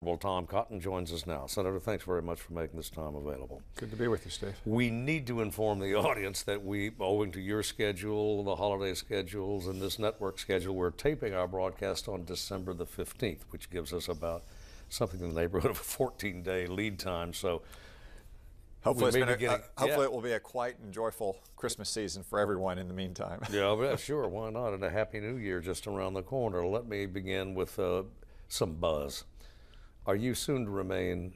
Well, Tom Cotton joins us now. Senator, thanks very much for making this time available. Good to be with you, Steve. We need to inform the audience that owing to your schedule, the holiday schedules, and this network schedule, we're taping our broadcast on December the 15th, which gives us about something in the neighborhood of a 14-day lead time. So hopefully, it will be a quiet and joyful Christmas season for everyone in the meantime. Yeah, sure. Why not? And a Happy New Year just around the corner. Let me begin with some buzz. Are you going to remain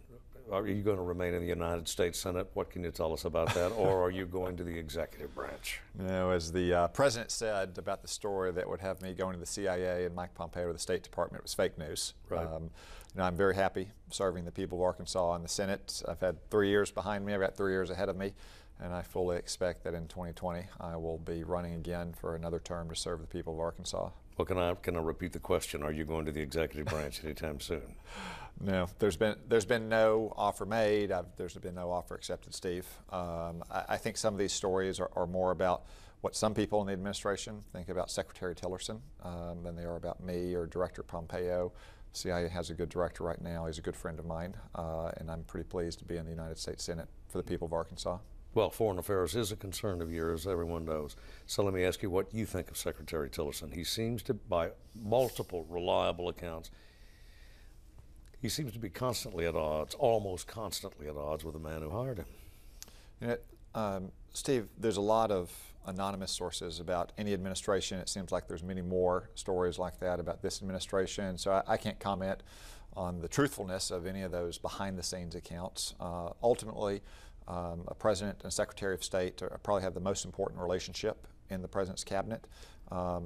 in the United States Senate? What can you tell us about that? Or are you going to the executive branch? No, as the president said about the story that would have me going to the CIA and Mike Pompeo to the State Department, it was fake news. Right. I'm very happy serving the people of Arkansas in the Senate. I've had 3 years behind me. I've got 3 years ahead of me. And I fully expect that in 2020 I will be running again for another term to serve the people of Arkansas. Well, can I repeat the question? Are you going to the executive branch anytime soon? No, there's been no offer made. There's been no offer accepted, Steve. I think some of these stories are more about what some people in the administration think about Secretary Tillerson than they are about me or Director Pompeo. CIA has a good director right now. He's a good friend of mine, and I'm pretty pleased to be in the United States Senate for the people of Arkansas. Well, foreign affairs is a concern of yours, everyone knows. So let me ask you what you think of Secretary Tillerson. He seems to, by multiple reliable accounts, he seems to be constantly at odds, almost constantly at odds with the man who hired him. You know, Steve, there's a lot of anonymous sources about any administration. It seems like there's many more stories like that about this administration. So I can't comment on the truthfulness of any of those behind-the-scenes accounts. Ultimately, a president and a secretary of state probably have the most important relationship in the president's cabinet,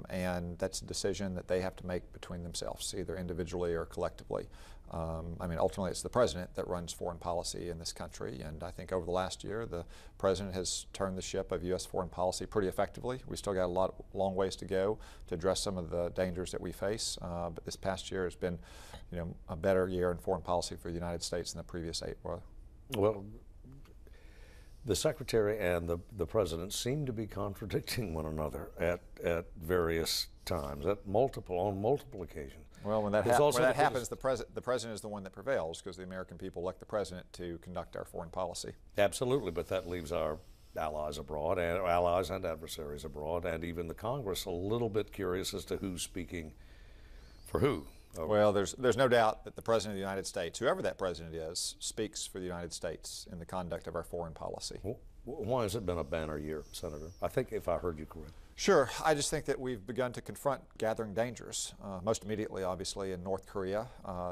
and that's a decision that they have to make between themselves, either individually or collectively. I mean, ultimately it's the president that runs foreign policy in this country, and I think over the last year the president has turned the ship of U.S. foreign policy pretty effectively. We still got long ways to go to address some of the dangers that we face, but this past year has been, a better year in foreign policy for the United States than the previous 8 were. Well, the secretary and the president seem to be contradicting one another at various times, on multiple occasions. Well, when that happens, the president is the one that prevails because the American people elect the president to conduct our foreign policy. Absolutely, but that leaves our allies abroad, and allies and adversaries abroad, and even the Congress a little bit curious as to who's speaking for who. Well, there's no doubt that the President of the United States, whoever that president is, speaks for the United States in the conduct of our foreign policy. Well, why has it been a banner year, Senator? I think if I heard you correct. Sure. I just think that we've begun to confront gathering dangers, most immediately, obviously, in North Korea.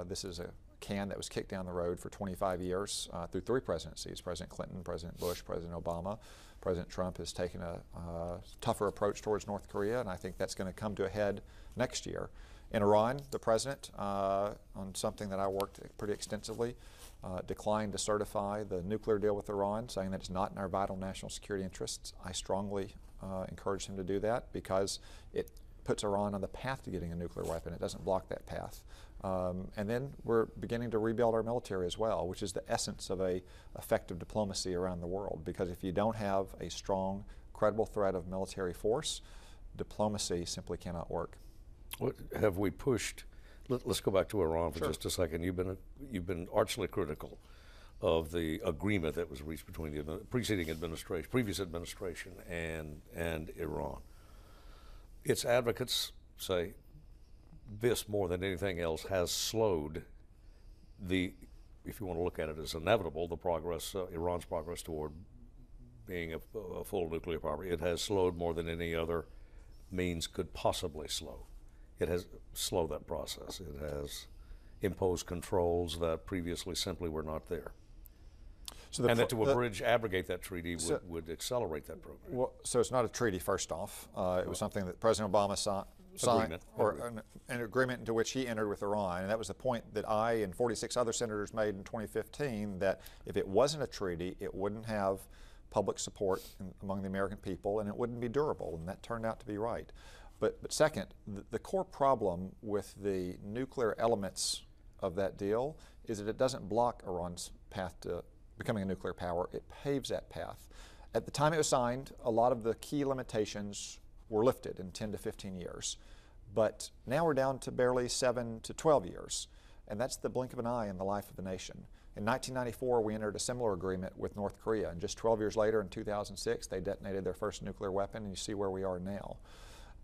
This is a can that was kicked down the road for 25 years through 3 presidencies, President Clinton, President Bush, President Obama. President Trump has taken a tougher approach towards North Korea, and I think that's going to come to a head next year. In Iran, the president, on something that I worked pretty extensively, declined to certify the nuclear deal with Iran, saying that it's not in our vital national security interests. I strongly encouraged him to do that because it puts Iran on the path to getting a nuclear weapon. It doesn't block that path. And then we're beginning to rebuild our military as well, which is the essence of an effective diplomacy around the world. Because if you don't have a strong, credible threat of military force, diplomacy simply cannot work. What have we pushed? Let's go back to Iran for just a second. You've been archly critical of the agreement that was reached between the previous administration and Iran. Its advocates say this more than anything else has slowed if you want to look at it as inevitable, the progress, Iran's progress toward being a full nuclear power. It has slowed more than any other means could possibly slow. It has slowed that process. It has imposed controls that previously simply were not there. So and that to abrogate that treaty would accelerate that program. Well, so it's not a treaty, first off. It was something that President Obama signed, an agreement into which he entered with Iran. And that was the point that I and 46 other senators made in 2015, that if it wasn't a treaty, it wouldn't have public support among the American people, and it wouldn't be durable. And that turned out to be right. But second, the core problem with the nuclear elements of that deal is that it doesn't block Iran's path to becoming a nuclear power. It paves that path. At the time it was signed, a lot of the key limitations were lifted in 10 to 15 years. But now we're down to barely 7 to 12 years. and that's the blink of an eye in the life of the nation. In 1994, we entered a similar agreement with North Korea, and just 12 years later, in 2006, they detonated their first nuclear weapon, and you see where we are now.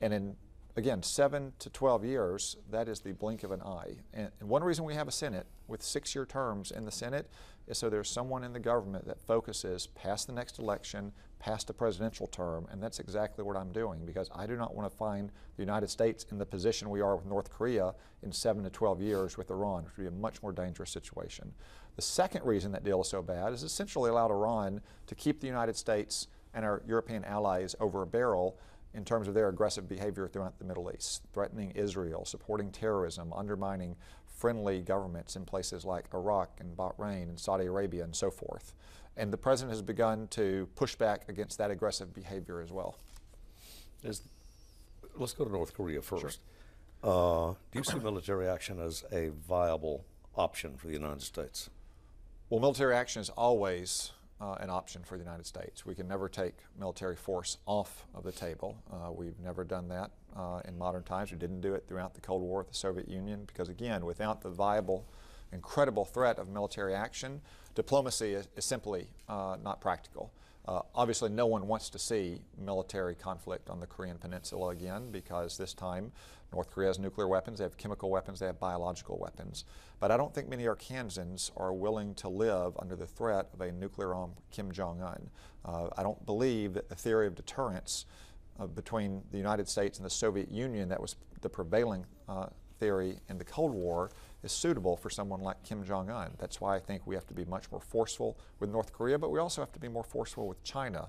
And in, again, 7 to 12 years, that is the blink of an eye. And one reason we have a Senate with 6-year terms in the Senate is so there's someone in the government that focuses past the next election, past a presidential term, and that's exactly what I'm doing, because I do not want to find the United States in the position we are with North Korea in 7 to 12 years with Iran, which would be a much more dangerous situation. The second reason that deal is so bad is essentially allowed Iran to keep the United States and our European allies over a barrel in terms of their aggressive behavior throughout the Middle East, threatening Israel, supporting terrorism, undermining friendly governments in places like Iraq and Bahrain and Saudi Arabia and so forth. And the president has begun to push back against that aggressive behavior as well. Let's go to North Korea first. Sure. Do you see military action as a viable option for the United States? Well, military action is always an option for the United States. We can never take military force off of the table. We've never done that in modern times. We didn't do it throughout the Cold War with the Soviet Union because, again, without the viable, incredible threat of military action, diplomacy is simply not practical. Obviously, no one wants to see military conflict on the Korean Peninsula again, because this time North Korea has nuclear weapons, they have chemical weapons, they have biological weapons. But I don't think many Arkansans are willing to live under the threat of a nuclear-armed Kim Jong-un. I don't believe that the theory of deterrence between the United States and the Soviet Union, that was the prevailing theory in the Cold War, is suitable for someone like Kim Jong-un. That's why I think we have to be much more forceful with North Korea, but we also have to be more forceful with China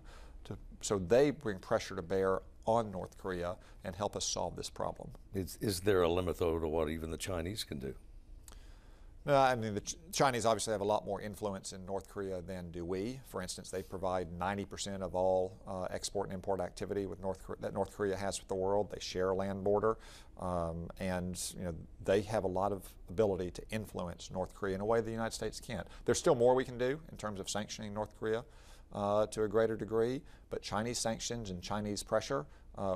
so they bring pressure to bear on North Korea and help us solve this problem. Is there a limit, though, to what even the Chinese can do? No, I mean, the Chinese obviously have a lot more influence in North Korea than do we. For instance, they provide 90% of all export and import activity with that North Korea has with the world. They share a land border, and they have a lot of ability to influence North Korea in a way the United States can't. There's still more we can do in terms of sanctioning North Korea to a greater degree, but Chinese sanctions and Chinese pressure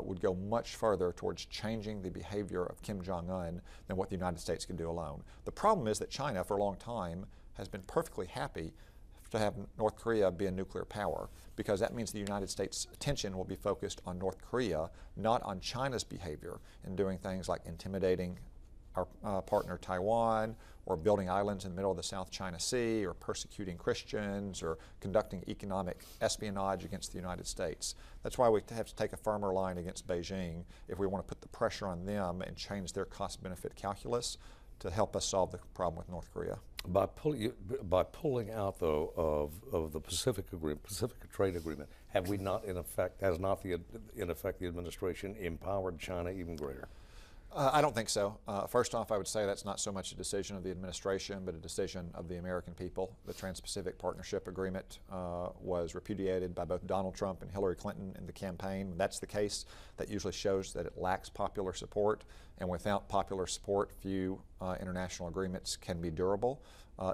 would go much further towards changing the behavior of Kim Jong-un than what the United States can do alone. The problem is that China, for a long time, has been perfectly happy to have North Korea be a nuclear power, because that means the United States' attention will be focused on North Korea, not on China's behavior in doing things like intimidating our partner Taiwan, or building islands in the middle of the South China Sea, or persecuting Christians, or conducting economic espionage against the United States. That's why we have to take a firmer line against Beijing if we want to put the pressure on them and change their cost-benefit calculus to help us solve the problem with North Korea. By pulling out, though, of the Pacific Trade Agreement, have we not, in effect, the administration empowered China even greater? I don't think so. First off, I would say that's not so much a decision of the administration, but a decision of the American people. The Trans-Pacific Partnership Agreement was repudiated by both Donald Trump and Hillary Clinton in the campaign. When that's the case, that usually shows that it lacks popular support, and without popular support, few international agreements can be durable.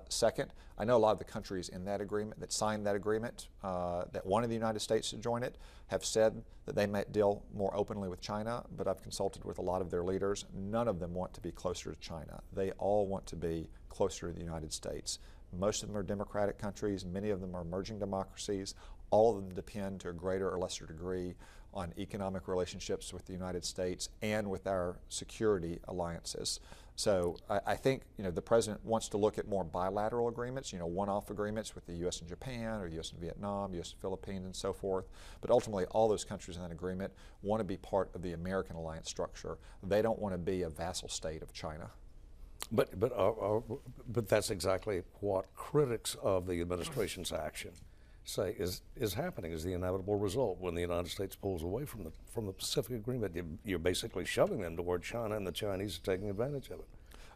Second, I know a lot of the countries in that agreement, that signed that agreement, that wanted the United States to join it, have said that they might deal more openly with China, but I've consulted with a lot of their leaders. None of them want to be closer to China. They all want to be closer to the United States. Most of them are democratic countries. Many of them are emerging democracies. All of them depend to a greater or lesser degree on economic relationships with the United States and with our security alliances. So I think the president wants to look at more bilateral agreements, one-off agreements with the U.S. and Japan, or U.S. and Vietnam, U.S. and Philippines, and so forth. But ultimately, all those countries in that agreement want to be part of the American alliance structure. They don't want to be a vassal state of China. But that's exactly what critics of the administration's action say is happening, is the inevitable result. When the United States pulls away from the Pacific Agreement, you're basically shoving them toward China, and the Chinese are taking advantage of it.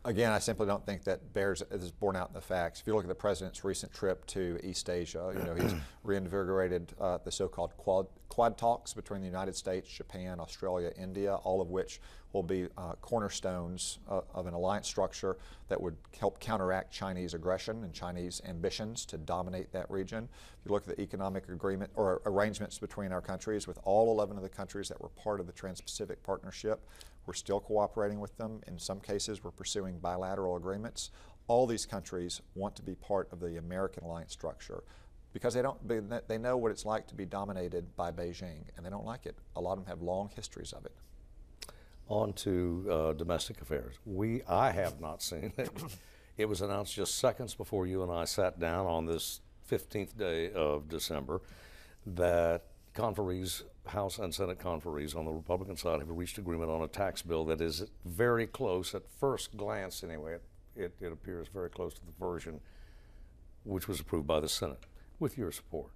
Again, I simply don't think that is borne out in the facts. If you look at the president's recent trip to East Asia, he's reinvigorated the so-called Quad talks between the United States, Japan, Australia, India, all of which will be cornerstones of an alliance structure that would help counteract Chinese aggression and Chinese ambitions to dominate that region. If you look at the economic agreement or arrangements between our countries, with all 11 of the countries that were part of the Trans-Pacific Partnership, We're still cooperating with them. In some cases, we're pursuing bilateral agreements. All these countries want to be part of the American alliance structure because they know what it's like to be dominated by Beijing, and they don't like it. A lot of them have long histories of it. On to domestic affairs. I have not seen it. It was announced just seconds before you and I sat down on this 15th day of December that conferees, House and Senate conferees on the Republican side have reached agreement on a tax bill that is very close, at first glance anyway, it appears very close to the version which was approved by the Senate, with your support.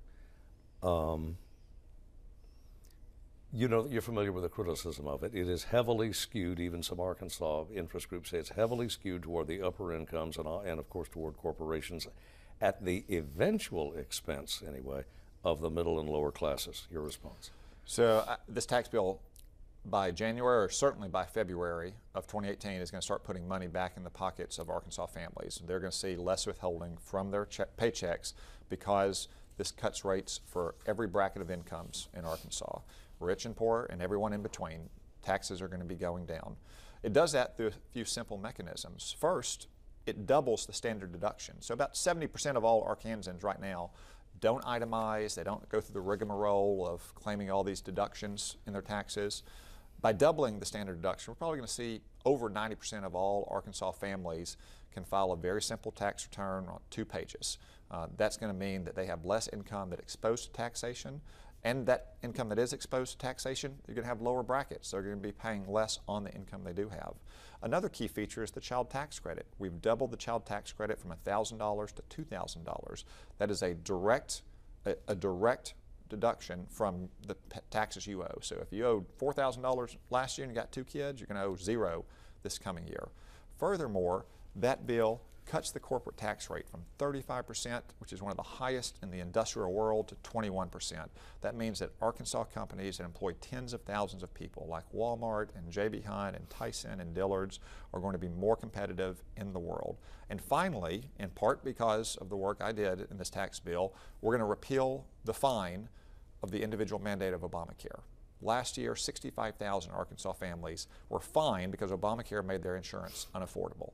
You know that you're familiar with the criticism of it. It is heavily skewed, even some Arkansas interest groups say it's heavily skewed toward the upper incomes and of course toward corporations at the eventual expense, anyway, of the middle and lower classes. Your response? So this tax bill by January, or certainly by February of 2018, is going to start putting money back in the pockets of Arkansas families. They're going to see less withholding from their paychecks because this cuts rates for every bracket of incomes in Arkansas. Rich and poor and everyone in between, taxes are going to be going down. It does that through a few simple mechanisms. First, it doubles the standard deduction. So about 70% of all Arkansans right now don't itemize, they don't go through the rigmarole of claiming all these deductions in their taxes. By doubling the standard deduction, we're probably going to see over 90% of all Arkansas families can file a very simple tax return on 2 pages. That's going to mean that they have less income that's exposed to taxation, and that income that is exposed to taxation, you're going to have lower brackets. They're going to be paying less on the income they do have. Another key feature is the child tax credit. We've doubled the child tax credit from $1,000 to $2,000. That is a direct deduction from the taxes you owe. So if you owed $4,000 last year and you got 2 kids, you're going to owe 0 this coming year. Furthermore, that bill cuts the corporate tax rate from 35%, which is one of the highest in the industrial world, to 21%. That means that Arkansas companies that employ tens of thousands of people, like Walmart and J.B. Hunt and Tyson and Dillard's, are going to be more competitive in the world. And finally, in part because of the work I did in this tax bill, we're going to repeal the fine of the individual mandate of Obamacare. Last year, 65,000 Arkansas families were fined because Obamacare made their insurance unaffordable.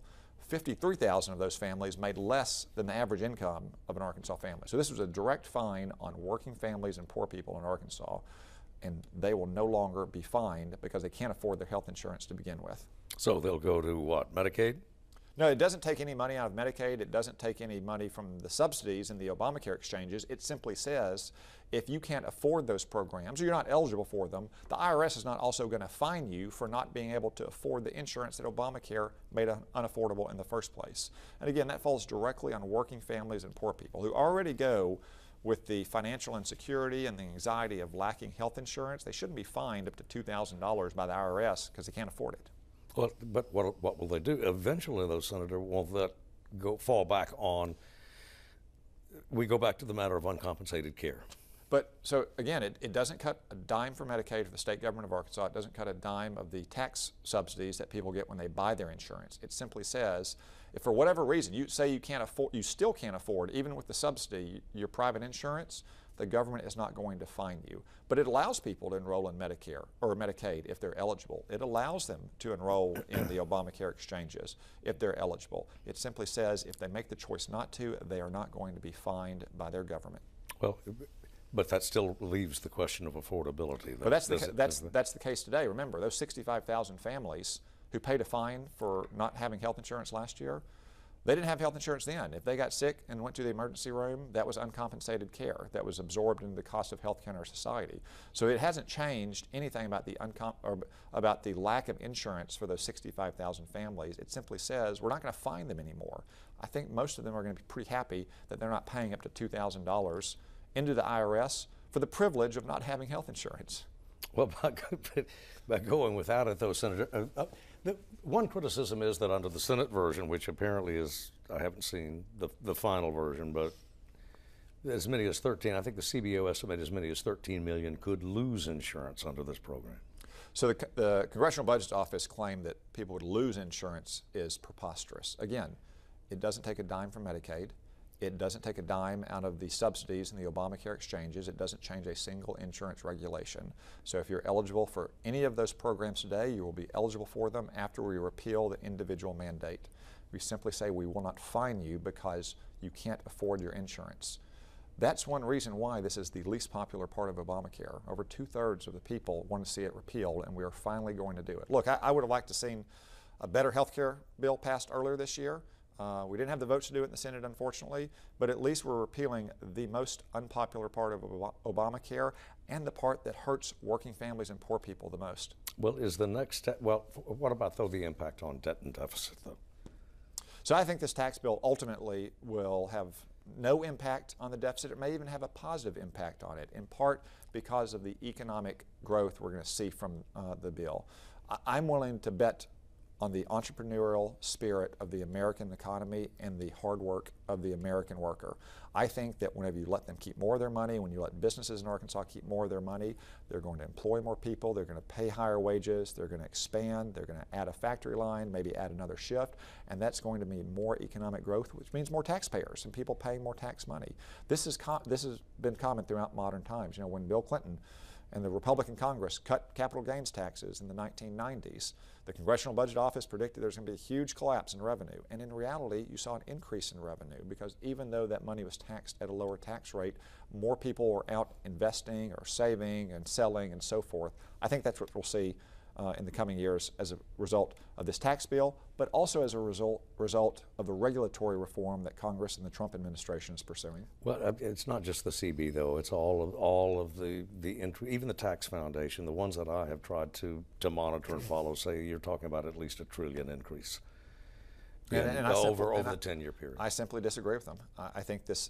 53,000 of those families made less than the average income of an Arkansas family. So this was a direct fine on working families and poor people in Arkansas, and they will no longer be fined because they can't afford their health insurance to begin with. So they'll go to what, Medicaid? No, it doesn't take any money out of Medicaid. It doesn't take any money from the subsidies in the Obamacare exchanges. It simply says if you can't afford those programs or you're not eligible for them, the IRS is not also going to fine you for not being able to afford the insurance that Obamacare made unaffordable in the first place. And again, that falls directly on working families and poor people who already go with the financial insecurity and the anxiety of lacking health insurance. They shouldn't be fined up to $2,000 by the IRS because they can't afford it. Well, but what will they do? Eventually, though, Senator, won't that fall back on, we go back to the matter of uncompensated care. But so again, it doesn't cut a dime for Medicaid for the state government of Arkansas. It doesn't cut a dime of the tax subsidies that people get when they buy their insurance. It simply says, if for whatever reason you say you still can't afford, even with the subsidy, your private insurance, the government is not going to fine you. But it allows people to enroll in Medicare or Medicaid if they're eligible. It allows them to enroll in the Obamacare exchanges if they're eligible. It simply says if they make the choice not to, they are not going to be fined by their government. Well, but that still leaves the question of affordability. But that's the case today. Remember, those 65,000 families who paid a fine for not having health insurance last year, they didn't have health insurance then. If they got sick and went to the emergency room, that was uncompensated care that was absorbed into the cost of health care in our society. So it hasn't changed anything about the lack of insurance for those 65,000 families. It simply says we're not going to fine them anymore. I think most of them are going to be pretty happy that they're not paying up to $2,000 into the IRS for the privilege of not having health insurance. Well, by going without it, though, Senator, the one criticism is that under the Senate version, which apparently is, I haven't seen the final version, but as many as 13, I think the CBO estimated as many as 13 million could lose insurance under this program. So the Congressional Budget Office claimed that people would lose insurance is preposterous. Again, it doesn't take a dime from Medicaid. It doesn't take a dime out of the subsidies in the Obamacare exchanges. It doesn't change a single insurance regulation. So if you're eligible for any of those programs today, you will be eligible for them after we repeal the individual mandate. We simply say we will not fine you because you can't afford your insurance. That's one reason why this is the least popular part of Obamacare. Over 2/3 of the people want to see it repealed, and we are finally going to do it. Look, I would have liked to seen a better health care bill passed earlier this year. We didn't have the votes to do it in the Senate, unfortunately, but at least we're repealing the most unpopular part of Obamacare and the part that hurts working families and poor people the most. Well, is the next step, well, what about, though, the impact on debt and deficit, though? So I think this tax bill ultimately will have no impact on the deficit. It may even have a positive impact on it, in part because of the economic growth we're going to see from the bill. I'm willing to bet on the entrepreneurial spirit of the American economy and the hard work of the American worker. I think that whenever you let them keep more of their money, when you let businesses in Arkansas keep more of their money, they're going to employ more people, they're going to pay higher wages, they're going to expand, they're going to add a factory line, maybe add another shift, and that's going to mean more economic growth, which means more taxpayers and people paying more tax money. This has been common throughout modern times. You know, when Bill Clinton and the Republican Congress cut capital gains taxes in the 1990s, the Congressional Budget Office predicted there's going to be a huge collapse in revenue. And in reality, you saw an increase in revenue because even though that money was taxed at a lower tax rate, more people were out investing or saving and selling and so forth. I think that's what we'll see in the coming years as a result of this tax bill, but also as a result of the regulatory reform that Congress and the Trump administration is pursuing. Well, it's not just the CB, though. It's all of the even the tax foundation, the ones that I have tried to monitor and follow, say you're talking about at least $1 trillion increase. And over the 10-year period. I simply disagree with them. I think this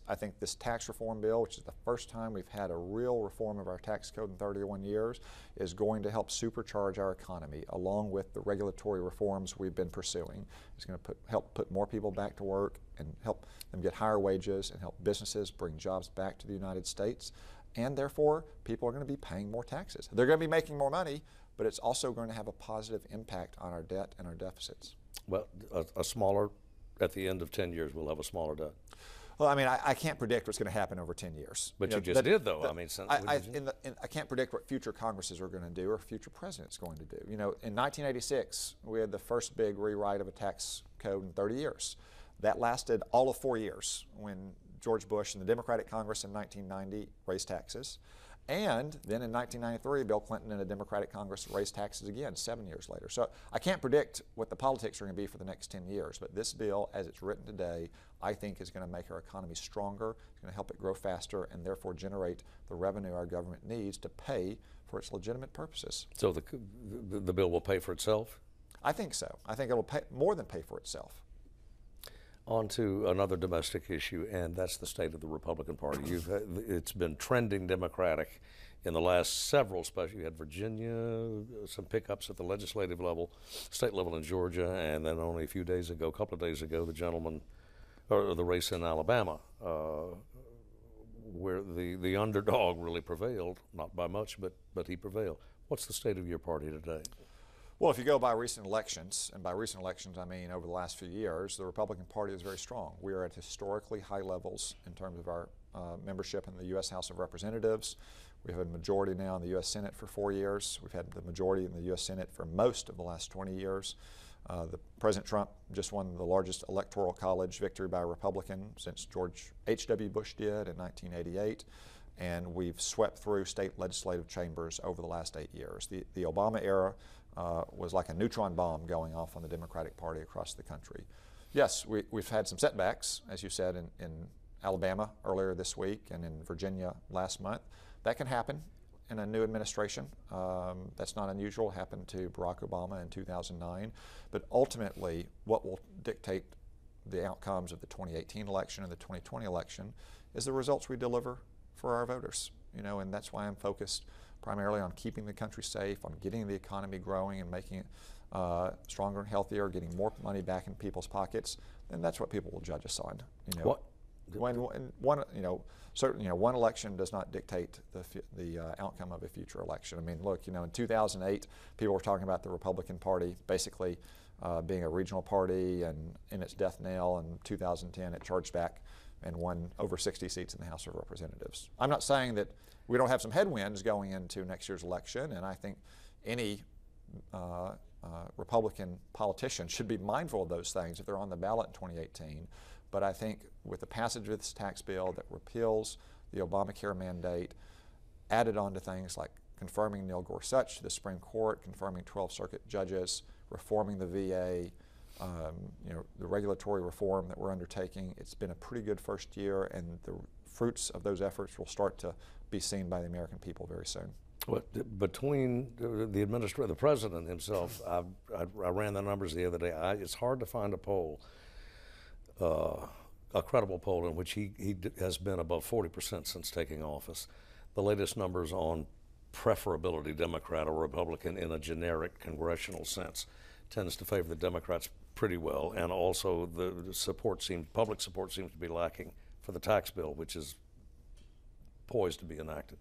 tax reform bill, which is the first time we've had a real reform of our tax code in 31 years, is going to help supercharge our economy along with the regulatory reforms we've been pursuing. It's going to help put more people back to work and help them get higher wages and help businesses bring jobs back to the United States. And therefore, people are going to be paying more taxes. They're going to be making more money, but it's also going to have a positive impact on our debt and our deficits. Well, a smaller, at the end of 10 years, we'll have a smaller debt. Well, I mean, I can't predict what's going to happen over 10 years. But you just did, though. I can't predict what future Congresses are going to do or future presidents are going to do. You know, in 1986, we had the first big rewrite of a tax code in 30 years. That lasted all of 4 years when George Bush and the Democratic Congress in 1990 raised taxes. And then in 1993, Bill Clinton and a Democratic Congress raised taxes again 7 years later. So I can't predict what the politics are going to be for the next 10 years, but this bill, as it's written today, I think is going to make our economy stronger, it's going to help it grow faster, and therefore generate the revenue our government needs to pay for its legitimate purposes. So the bill will pay for itself? I think so. I think it will more than pay for itself. On to another domestic issue, and that's the state of the Republican Party. It's been trending Democratic in the last several special. You had Virginia, some pickups at the legislative level, state level in Georgia, and then only a couple of days ago, the race in Alabama, where the underdog really prevailed, not by much, but he prevailed. What's the state of your party today? Well, if you go by recent elections, and by recent elections I mean over the last few years, the Republican Party is very strong. We are at historically high levels in terms of our membership in the U.S. House of Representatives. We've had a majority now in the U.S. Senate for 4 years. We've had the majority in the U.S. Senate for most of the last 20 years. President Trump just won the largest electoral college victory by a Republican since George H.W. Bush did in 1988. And we've swept through state legislative chambers over the last 8 years. The Obama era was like a neutron bomb going off on the Democratic Party across the country. Yes, we've had some setbacks, as you said, in Alabama earlier this week and in Virginia last month. That can happen in a new administration. That's not unusual. It happened to Barack Obama in 2009. But ultimately, what will dictate the outcomes of the 2018 election and the 2020 election is the results we deliver for our voters. You know, and that's why I'm focused primarily on keeping the country safe, on getting the economy growing and making it stronger and healthier, getting more money back in people's pockets. And that's what people will judge us on. You know, one election does not dictate the outcome of a future election. I mean, look, you know, in 2008, people were talking about the Republican Party basically being a regional party and in its death knell. In 2010, it charged back and won over 60 seats in the House of Representatives. I'm not saying that we don't have some headwinds going into next year's election, and I think any Republican politician should be mindful of those things if they're on the ballot in 2018. But I think with the passage of this tax bill that repeals the Obamacare mandate, added on to things like confirming Neil Gorsuch to the Supreme Court, confirming 12 circuit judges, reforming the VA, the regulatory reform that we're undertaking, it's been a pretty good first year, and the fruits of those efforts will start to be seen by the American people very soon. Well, between the president himself, I ran the numbers the other day. It's hard to find a poll, a credible poll in which he has been above 40% since taking office. The latest numbers on preferability, Democrat or Republican, in a generic congressional sense, tends to favor the Democrats pretty well, and also the public support seems to be lacking for the tax bill, which is poised to be enacted.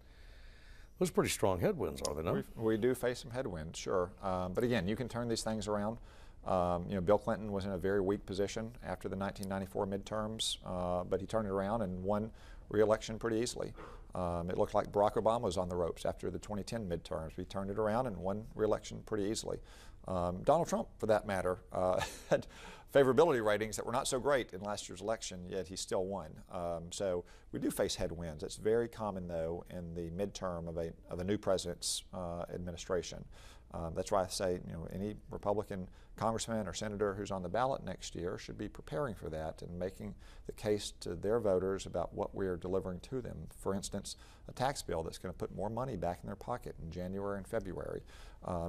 Those are pretty strong headwinds, are they not? We do face some headwinds, sure. But again, you can turn these things around. Bill Clinton was in a very weak position after the 1994 midterms, but he turned it around and won re-election pretty easily. It looked like Barack Obama was on the ropes after the 2010 midterms. He turned it around and won re-election pretty easily. Donald Trump, for that matter, had favorability ratings that were not so great in last year's election, yet he still won. So we do face headwinds. It's very common, though, in the midterm of a new president's administration. That's why I say, any Republican congressman or senator who's on the ballot next year should be preparing for that and making the case to their voters about what we're delivering to them. For instance, a tax bill that's going to put more money back in their pocket in January and February.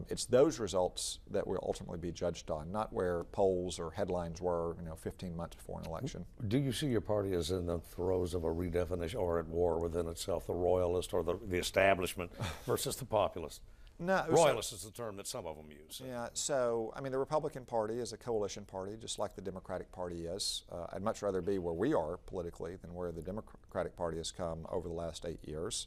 It's those results that will ultimately be judged on, not where polls or headlines were, 15 months before an election. Do you see your party as in the throes of a redefinition, or at war within itself, the royalist or the establishment versus the populist? No, royalist is the term that some of them use. Yeah, so, the Republican Party is a coalition party, just like the Democratic Party is. I'd much rather be where we are politically than where the Democratic Party has come over the last 8 years.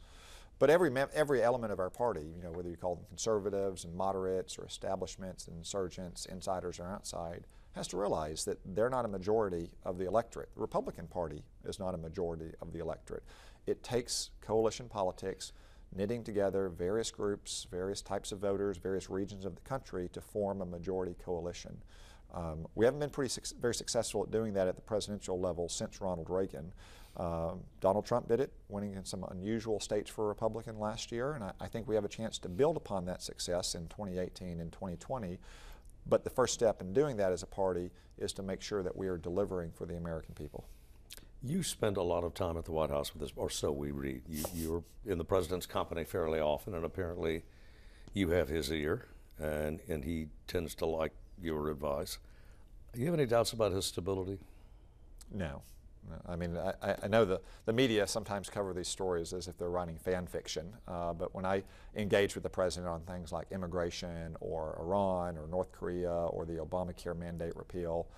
But every element of our party, whether you call them conservatives and moderates or establishments, insurgents, insiders or outside, has to realize that they're not a majority of the electorate. The Republican Party is not a majority of the electorate. It takes coalition politics, knitting together various groups, various types of voters, various regions of the country to form a majority coalition. We haven't been very successful at doing that at the presidential level since Ronald Reagan. Donald Trump did it, winning in some unusual states for a Republican last year, and I think we have a chance to build upon that success in 2018 and 2020. But the first step in doing that as a party is to make sure that we are delivering for the American people. You spend a lot of time at the White House with this, or so we read. You're in the president's company fairly often, and apparently you have his ear, and he tends to like your advice. Do you have any doubts about his stability? No. I know the media sometimes cover these stories as if they're writing fan fiction, but when I engage with the president on things like immigration or Iran or North Korea or the Obamacare mandate repeal,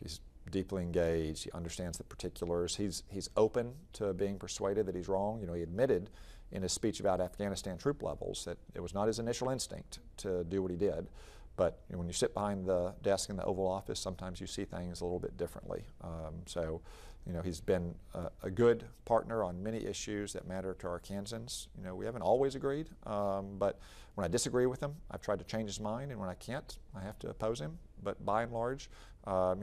he's deeply engaged. He understands the particulars. He's open to being persuaded that he's wrong. He admitted in his speech about Afghanistan troop levels that it was not his initial instinct to do what he did. But when you sit behind the desk in the Oval Office, sometimes you see things a little bit differently. He's been a good partner on many issues that matter to Arkansans. We haven't always agreed, but when I disagree with him, I've tried to change his mind, and when I can't, I have to oppose him. But by and large, I'll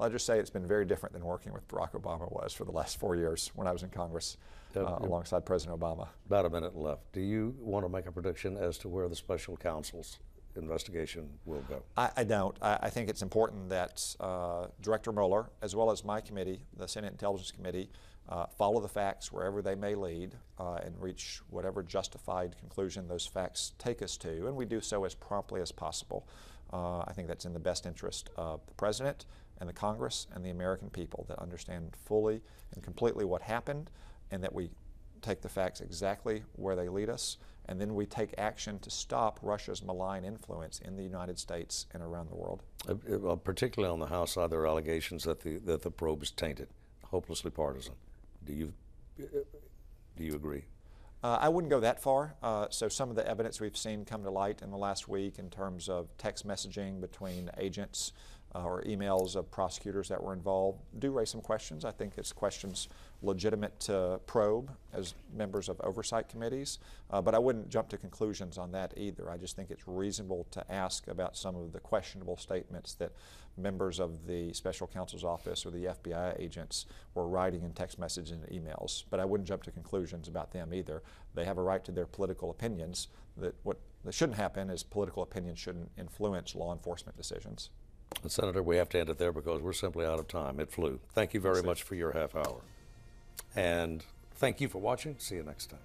just say it's been very different than working with Barack Obama was for the last 4 years when I was in Congress alongside President Obama. About a minute left. Do you want to make a prediction as to where the special counsel's investigation will go? I don't. I think it's important that Director Mueller, as well as my committee, the Senate Intelligence Committee, follow the facts wherever they may lead and reach whatever justified conclusion those facts take us to, and we do so as promptly as possible. I think that's in the best interest of the President and the Congress and the American people, that understand fully and completely what happened, and that we take the facts exactly where they lead us, and then we take action to stop Russia's malign influence in the United States and around the world. Particularly on the House side, there are allegations that the probe is tainted, hopelessly partisan. Do you agree? I wouldn't go that far. So some of the evidence we've seen come to light in the last week in terms of text messaging between agents or emails of prosecutors that were involved do raise some questions. I think it's questions legitimate to probe as members of oversight committees, but I wouldn't jump to conclusions on that either. I just think it's reasonable to ask about some of the questionable statements that members of the special counsel's office or the FBI agents were writing in text messages and emails, but I wouldn't jump to conclusions about them either. They have a right to their political opinions. What shouldn't happen is political opinions shouldn't influence law enforcement decisions. And Senator, we have to end it there because we're simply out of time. It flew. Thank you very much for your half hour. And thank you for watching. See you next time.